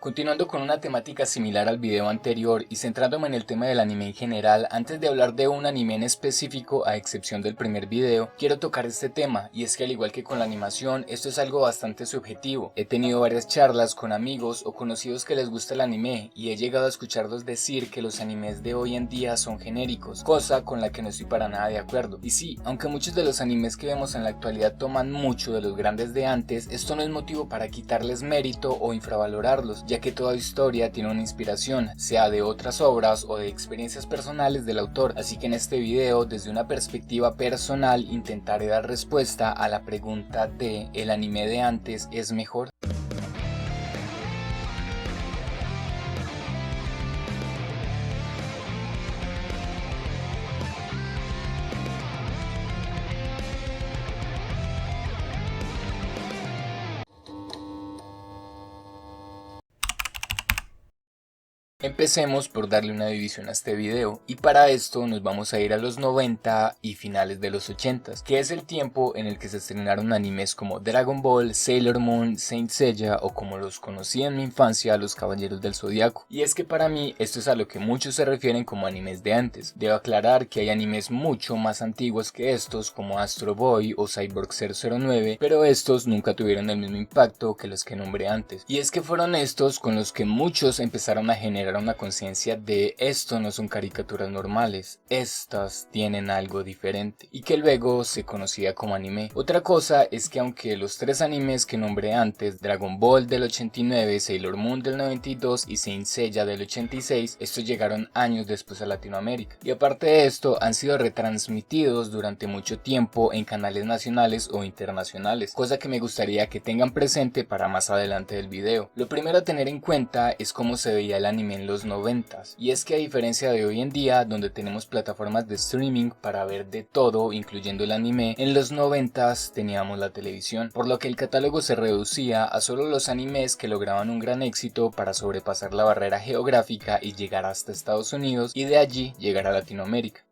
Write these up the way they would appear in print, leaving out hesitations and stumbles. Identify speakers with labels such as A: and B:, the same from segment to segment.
A: Continuando con una temática similar al video anterior y centrándome en el tema del anime en general, antes de hablar de un anime en específico, a excepción del primer video, quiero tocar este tema, y es que al igual que con la animación, esto es algo bastante subjetivo. He tenido varias charlas con amigos o conocidos que les gusta el anime y he llegado a escucharlos decir que los animes de hoy en día son genéricos, cosa con la que no estoy para nada de acuerdo. Y sí, aunque muchos de los animes que vemos en la actualidad toman mucho de los grandes de antes, esto no es motivo para quitarles mérito o infravalorarlos, ya que toda historia tiene una inspiración, sea de otras obras o de experiencias personales del autor, así que en este video, desde una perspectiva personal, intentaré dar respuesta a la pregunta de ¿el anime de antes es mejor? Empecemos por darle una división a este video, y para esto nos vamos a ir a los 90 y finales de los 80, que es el tiempo en el que se estrenaron animes como Dragon Ball, Sailor Moon, Saint Seiya o como los conocí en mi infancia, los Caballeros del Zodiaco. Y es que para mí esto es a lo que muchos se refieren como animes de antes. Debo aclarar que hay animes mucho más antiguos que estos como Astro Boy o Cyborg 009, pero estos nunca tuvieron el mismo impacto que los que nombré antes. Y es que fueron estos con los que muchos empezaron a generar una conciencia de esto no son caricaturas normales, estas tienen algo diferente, y que luego se conocía como anime. Otra cosa es que aunque los tres animes que nombré antes, Dragon Ball del 89, Sailor Moon del 92 y Saint Seiya del 86, estos llegaron años después a Latinoamérica, y aparte de esto han sido retransmitidos durante mucho tiempo en canales nacionales o internacionales, cosa que me gustaría que tengan presente para más adelante del video. Lo primero a tener en cuenta es cómo se veía el anime en los 90s, y es que a diferencia de hoy en día donde tenemos plataformas de streaming para ver de todo incluyendo el anime, en los 90s teníamos la televisión, por lo que el catálogo se reducía a solo los animes que lograban un gran éxito para sobrepasar la barrera geográfica y llegar hasta Estados Unidos y de allí llegar a Latinoamérica.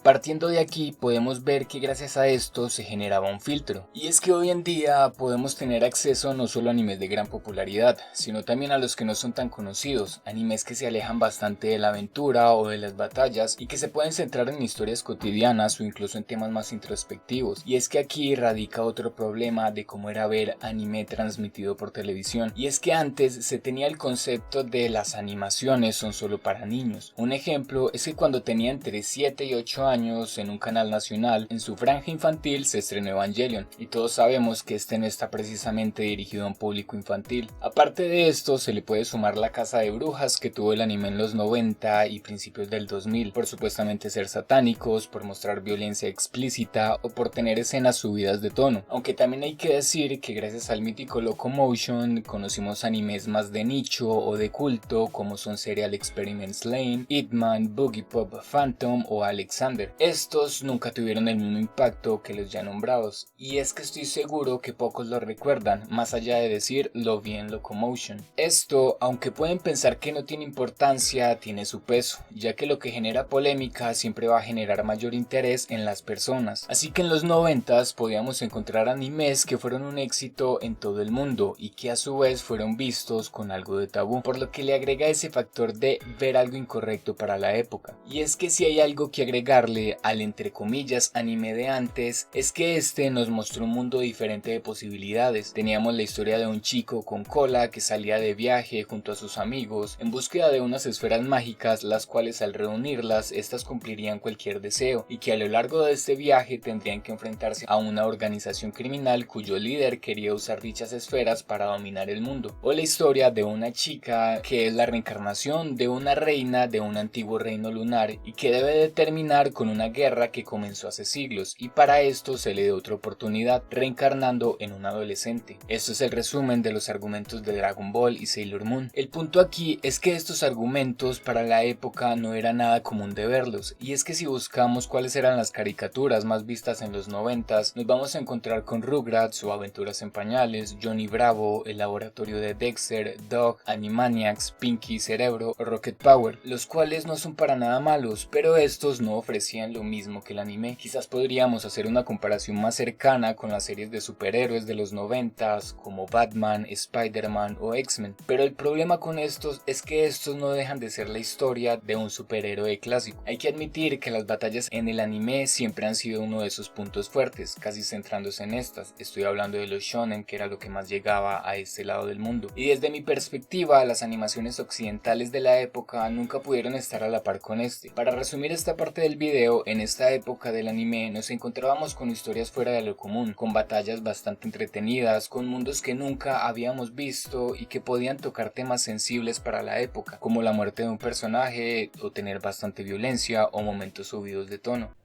A: Partiendo de aquí podemos ver que gracias a esto se generaba un filtro, y es que hoy en día podemos tener acceso no solo a animes de gran popularidad, sino también a los que no son tan conocidos, animes que se alejan bastante de la aventura o de las batallas y que se pueden centrar en historias cotidianas o incluso en temas más introspectivos. Y es que aquí radica otro problema de cómo era ver anime transmitido por televisión, y es que antes se tenía el concepto de las animaciones son solo para niños. Un ejemplo es que cuando tenía entre 7 y 8 años en un canal nacional, en su franja infantil se estrenó Evangelion, y todos sabemos que este no está precisamente dirigido a un público infantil. Aparte de esto, se le puede sumar La Casa de Brujas, que tuvo el anime en los 90 y principios del 2000, por supuestamente ser satánicos, por mostrar violencia explícita o por tener escenas subidas de tono. Aunque también hay que decir que gracias al mítico Locomotion conocimos animes más de nicho o de culto como son Serial Experiments Lain, Hitman, Boogie Pop Phantom o Alexander. Estos nunca tuvieron el mismo impacto que los ya nombrados, y es que estoy seguro que pocos lo recuerdan, más allá de decir lo vi en Locomotion. Esto, aunque pueden pensar que no tiene importancia, tiene su peso, ya que lo que genera polémica siempre va a generar mayor interés en las personas. Así que en los 90s podíamos encontrar animes que fueron un éxito en todo el mundo y que a su vez fueron vistos con algo de tabú, por lo que le agrega ese factor de ver algo incorrecto para la época. Y es que si hay algo que agregarle al entre comillas anime de antes, es que este nos mostró un mundo diferente de posibilidades. Teníamos la historia de un chico con cola que salía de viaje junto a sus amigos en búsqueda de unas esferas mágicas, las cuales al reunirlas estas cumplirían cualquier deseo, y que a lo largo de este viaje tendrían que enfrentarse a una organización criminal cuyo líder quería usar dichas esferas para dominar el mundo. O la historia de una chica que es la reencarnación de una reina de un antiguo reino lunar y que debe determinar con una guerra que comenzó hace siglos, y para esto se le dio otra oportunidad, reencarnando en un adolescente. Esto es el resumen de los argumentos de Dragon Ball y Sailor Moon. El punto aquí es que estos argumentos para la época no era nada común de verlos, y es que si buscamos cuáles eran las caricaturas más vistas en los 90s, nos vamos a encontrar con Rugrats o Aventuras en Pañales, Johnny Bravo, El Laboratorio de Dexter, Dog, Animaniacs, Pinky y Cerebro o Rocket Power, los cuales no son para nada malos, pero estos no ofrecían ofrecían lo mismo que el anime. Quizás podríamos hacer una comparación más cercana con las series de superhéroes de los 90s como Batman, Spider-Man o X-Men, pero el problema con estos es que estos no dejan de ser la historia de un superhéroe clásico. Hay que admitir que las batallas en el anime siempre han sido uno de sus puntos fuertes, casi centrándose en estas. Estoy hablando de los shonen, que era lo que más llegaba a este lado del mundo. Y desde mi perspectiva, las animaciones occidentales de la época nunca pudieron estar a la par con este. Para resumir esta parte del video, en esta época del anime nos encontrábamos con historias fuera de lo común, con batallas bastante entretenidas, con mundos que nunca habíamos visto y que podían tocar temas sensibles para la época, como la muerte de un personaje o tener bastante violencia o momentos subidos de tono.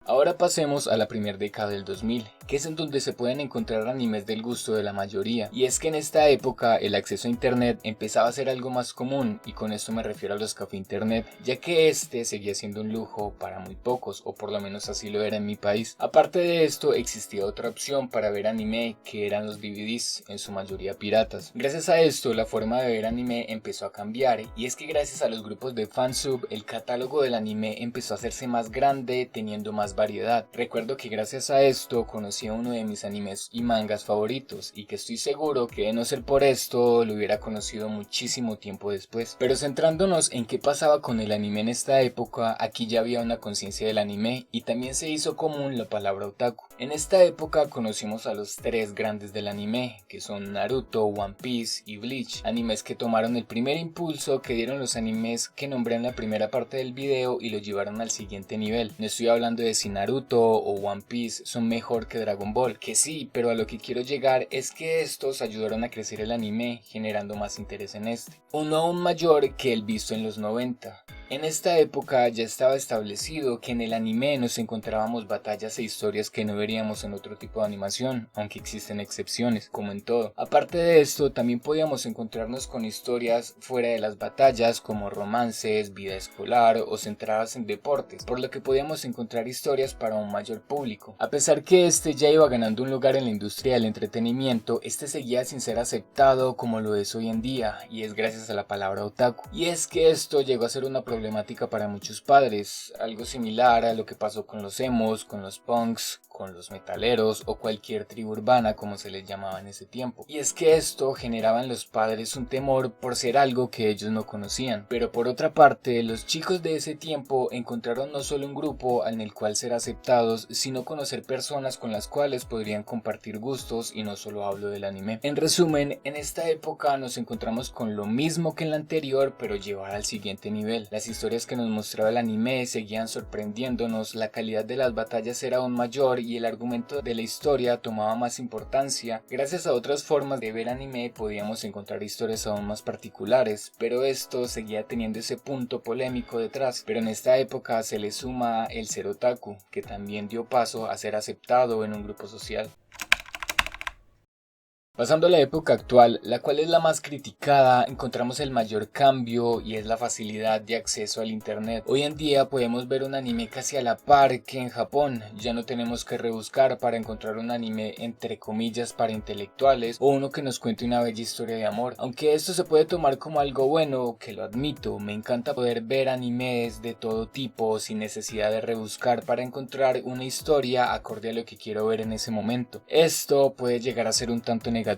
A: Ahora pasemos a la primera década del 2000, que es en donde se pueden encontrar animes del gusto de la mayoría, y es que en esta época el acceso a internet empezaba a ser algo más común, y con esto me refiero a los café internet, ya que este seguía siendo un lujo para muy pocos, o por lo menos así lo era en mi país. Aparte de esto, existía otra opción para ver anime, que eran los DVDs, en su mayoría piratas. Gracias a esto, la forma de ver anime empezó a cambiar, y es que gracias a los grupos de fansub, el catálogo del anime empezó a hacerse más grande, teniendo más variedad. Recuerdo que gracias a esto conocí a uno de mis animes y mangas favoritos, y que estoy seguro que de no ser por esto lo hubiera conocido muchísimo tiempo después. Pero centrándonos en qué pasaba con el anime en esta época, aquí ya había una conciencia del anime y también se hizo común la palabra otaku. En esta época conocimos a los tres grandes del anime, que son Naruto, One Piece y Bleach, animes que tomaron el primer impulso que dieron los animes que nombré en la primera parte del video y lo llevaron al siguiente nivel. No estoy hablando de si Naruto o One Piece son mejor que Dragon Ball, que sí, pero a lo que quiero llegar es que estos ayudaron a crecer el anime, generando más interés en este. Uno aún mayor que el visto en los 90. En esta época ya estaba establecido que en el anime nos encontrábamos batallas e historias que no veríamos en otro tipo de animación, aunque existen excepciones, como en todo. Aparte de esto, también podíamos encontrarnos con historias fuera de las batallas, como romances, vida escolar o centradas en deportes, por lo que podíamos encontrar historias para un mayor público. A pesar que este ya iba ganando un lugar en la industria del entretenimiento, este seguía sin ser aceptado como lo es hoy en día, y es gracias a la palabra otaku. Y es que esto llegó a ser una problemática para muchos padres, algo similar a lo que pasó con los emos, con los punks, con los metaleros o cualquier tribu urbana como se les llamaba en ese tiempo. Y es que esto generaba en los padres un temor por ser algo que ellos no conocían. Pero por otra parte, los chicos de ese tiempo encontraron no solo un grupo en el cual ser aceptados, sino conocer personas con las cuales podrían compartir gustos, y no solo hablo del anime. En resumen, en esta época nos encontramos con lo mismo que en la anterior, pero llevar al siguiente nivel. Las historias que nos mostraba el anime seguían sorprendiéndonos, la calidad de las batallas era aún mayor y el argumento de la historia tomaba más importancia. Gracias a otras formas de ver anime podíamos encontrar historias aún más particulares, pero esto seguía teniendo ese punto polémico detrás. Pero en esta época se le suma el ser otaku, que también dio paso a ser aceptado en un grupo social. Pasando a la época actual, la cual es la más criticada, encontramos el mayor cambio y es la facilidad de acceso al internet. Hoy en día podemos ver un anime casi a la par que en Japón. Ya no tenemos que rebuscar para encontrar un anime entre comillas para intelectuales o uno que nos cuente una bella historia de amor. Aunque esto se puede tomar como algo bueno, que lo admito, me encanta poder ver animes de todo tipo sin necesidad de rebuscar para encontrar una historia acorde a lo que quiero ver en ese momento. Esto puede llegar a ser un tanto negativo,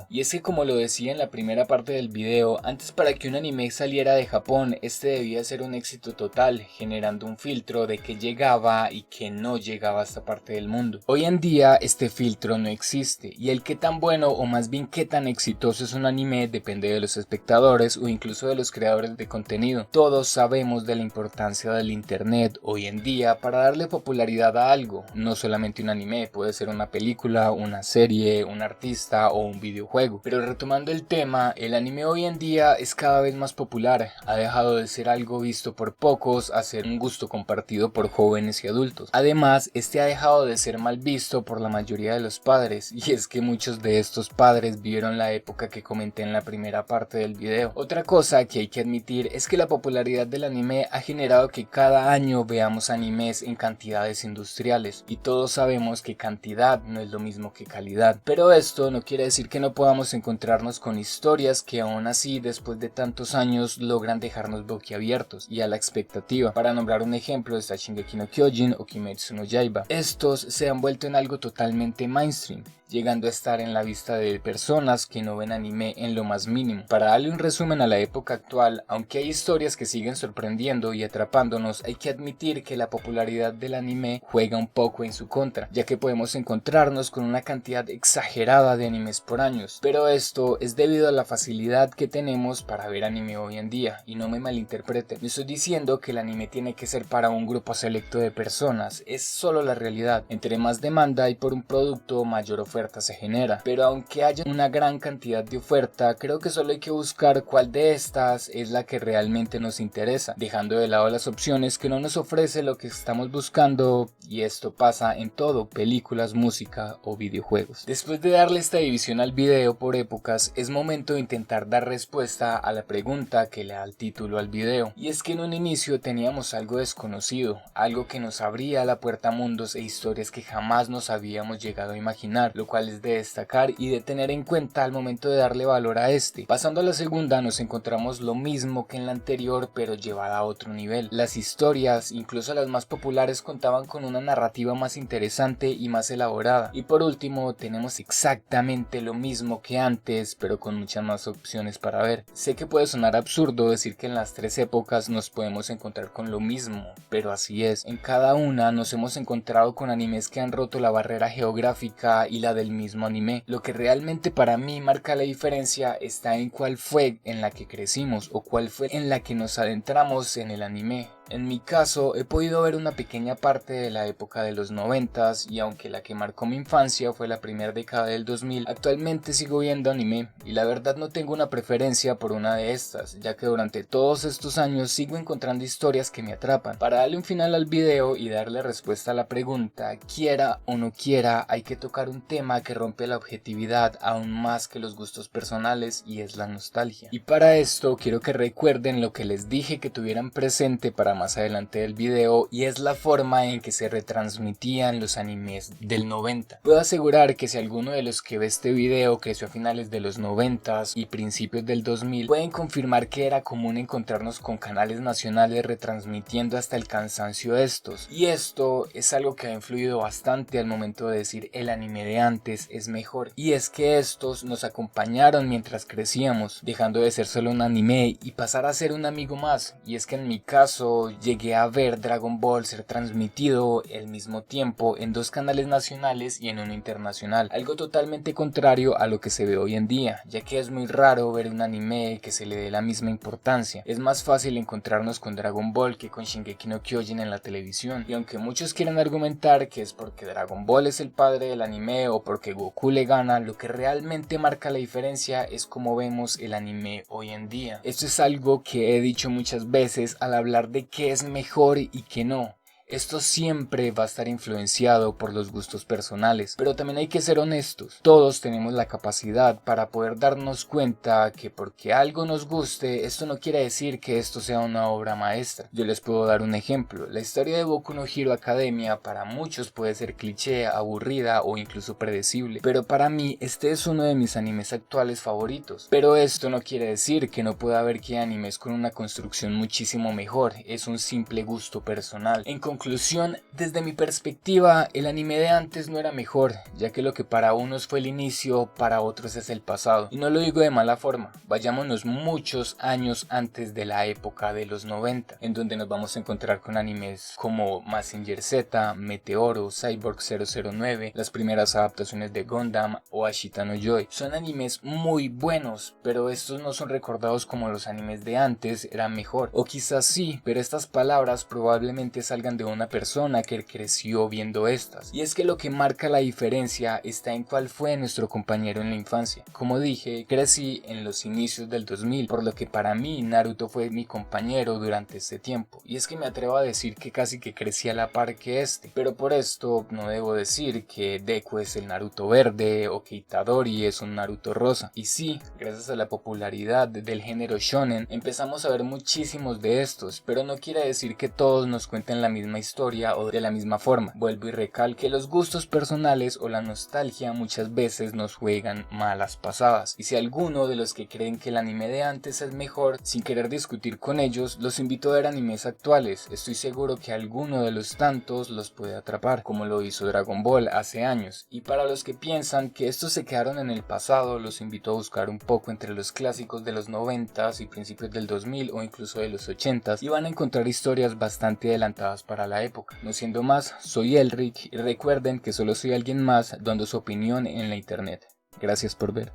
A: y es que, como lo decía en la primera parte del video, antes para que un anime saliera de Japón, este debía ser un éxito total, generando un filtro de que llegaba y que no llegaba a esta parte del mundo. Hoy en día este filtro no existe, y el qué tan bueno o más bien qué tan exitoso es un anime depende de los espectadores o incluso de los creadores de contenido. Todos sabemos de la importancia del internet hoy en día para darle popularidad a algo, no solamente un anime, puede ser una película, una serie, un artista o un videojuego. Pero retomando el tema, el anime hoy en día es cada vez más popular, ha dejado de ser algo visto por pocos a ser un gusto compartido por jóvenes y adultos. Además, este ha dejado de ser mal visto por la mayoría de los padres, y es que muchos de estos padres vivieron la época que comenté en la primera parte del video. Otra cosa que hay que admitir es que la popularidad del anime ha generado que cada año veamos animes en cantidades industriales, y todos sabemos que cantidad no es lo mismo que calidad, pero esto no quiere decir decir que no podamos encontrarnos con historias que aún así después de tantos años logran dejarnos boquiabiertos y a la expectativa. Para nombrar un ejemplo está Shingeki no Kyojin o Kimetsu no Yaiba. Estos se han vuelto en algo totalmente mainstream, llegando a estar en la vista de personas que no ven anime en lo más mínimo. Para darle un resumen a la época actual, aunque hay historias que siguen sorprendiendo y atrapándonos, hay que admitir que la popularidad del anime juega un poco en su contra, ya que podemos encontrarnos con una cantidad exagerada de animes por años, pero esto es debido a la facilidad que tenemos para ver anime hoy en día, y no me malinterpreten, no estoy diciendo que el anime tiene que ser para un grupo selecto de personas, es solo la realidad. Entre más demanda hay por un producto, mayor oferta se genera, pero aunque haya una gran cantidad de oferta, creo que solo hay que buscar cuál de estas es la que realmente nos interesa, dejando de lado las opciones que no nos ofrece lo que estamos buscando, y esto pasa en todo, películas, música o videojuegos. Después de darle esta división al video por épocas, es momento de intentar dar respuesta a la pregunta que le da el título al video, y es que en un inicio teníamos algo desconocido, algo que nos abría la puerta a mundos e historias que jamás nos habíamos llegado a imaginar, lo cual es de destacar y de tener en cuenta al momento de darle valor a este. Pasando a la segunda, nos encontramos lo mismo que en la anterior, pero llevada a otro nivel. Las historias, incluso las más populares, contaban con una narrativa más interesante y más elaborada. Y por último, tenemos exactamente lo mismo que antes, pero con muchas más opciones para ver. Sé que puede sonar absurdo decir que en las tres épocas nos podemos encontrar con lo mismo, pero así es. En cada una nos hemos encontrado con animes que han roto la barrera geográfica y la del mismo anime. Lo que realmente para mí marca la diferencia está en cuál fue en la que crecimos o cuál fue en la que nos adentramos en el anime. En mi caso, he podido ver una pequeña parte de la época de los 90s y aunque la que marcó mi infancia fue la primera década del 2000, actualmente sigo viendo anime y la verdad no tengo una preferencia por una de estas, ya que durante todos estos años sigo encontrando historias que me atrapan. Para darle un final al video y darle respuesta a la pregunta, quiera o no quiera, hay que tocar un tema que rompe la objetividad aún más que los gustos personales y es la nostalgia. Y para esto quiero que recuerden lo que les dije que tuvieran presente para más adelante del video, y es la forma en que se retransmitían los animes del 90. Puedo asegurar que si alguno de los que ve este video creció a finales de los 90s y principios del 2000, pueden confirmar que era común encontrarnos con canales nacionales retransmitiendo hasta el cansancio estos, y esto es algo que ha influido bastante al momento de decir el anime de antes es mejor, y es que estos nos acompañaron mientras crecíamos, dejando de ser solo un anime y pasar a ser un amigo más. Y es que en mi caso llegué a ver Dragon Ball ser transmitido al mismo tiempo en dos canales nacionales y en uno internacional, algo totalmente contrario a lo que se ve hoy en día, ya que es muy raro ver un anime que se le dé la misma importancia. Es más fácil encontrarnos con Dragon Ball que con Shingeki no Kyojin en la televisión, y aunque muchos quieran argumentar que es porque Dragon Ball es el padre del anime o porque Goku le gana, lo que realmente marca la diferencia es cómo vemos el anime hoy en día. Esto es algo que he dicho muchas veces al hablar de qué es mejor y qué no. Esto siempre va a estar influenciado por los gustos personales, pero también hay que ser honestos. Todos tenemos la capacidad para poder darnos cuenta que porque algo nos guste, esto no quiere decir que esto sea una obra maestra. Yo les puedo dar un ejemplo. La historia de Boku no Hero Academia para muchos puede ser cliché, aburrida o incluso predecible, pero para mí este es uno de mis animes actuales favoritos. Pero esto no quiere decir que no pueda haber que animes con una construcción muchísimo mejor, es un simple gusto personal. En conclusión, desde mi perspectiva, el anime de antes no era mejor, ya que lo que para unos fue el inicio, para otros es el pasado. Y no lo digo de mala forma, vayámonos muchos años antes de la época de los 90, en donde nos vamos a encontrar con animes como Mazinger Z, Meteoro, Cyborg 009, las primeras adaptaciones de Gundam o Ashita no Joy. Son animes muy buenos, pero estos no son recordados como los animes de antes eran mejor, o quizás sí, pero estas palabras probablemente salgan de una persona que creció viendo estas, y es que lo que marca la diferencia está en cuál fue nuestro compañero en la infancia. Como dije, crecí en los inicios del 2000, por lo que para mí Naruto fue mi compañero durante este tiempo, y es que me atrevo a decir que casi que crecí a la par que este, pero por esto no debo decir que Deku es el Naruto verde o que Itadori es un Naruto rosa. Y sí, gracias a la popularidad del género shonen empezamos a ver muchísimos de estos, pero no quiere decir que todos nos cuenten la misma misma historia o de la misma forma. Vuelvo y recalco que los gustos personales o la nostalgia muchas veces nos juegan malas pasadas, y si alguno de los que creen que el anime de antes es mejor, sin querer discutir con ellos, los invito a ver animes actuales. Estoy seguro que alguno de los tantos los puede atrapar, como lo hizo Dragon Ball hace años. Y para los que piensan que estos se quedaron en el pasado, los invito a buscar un poco entre los clásicos de los 90s y principios del 2000 o incluso de los 80s, y van a encontrar historias bastante adelantadas para la época. No siendo más, soy Elric y recuerden que solo soy alguien más dando su opinión en la internet. Gracias por ver.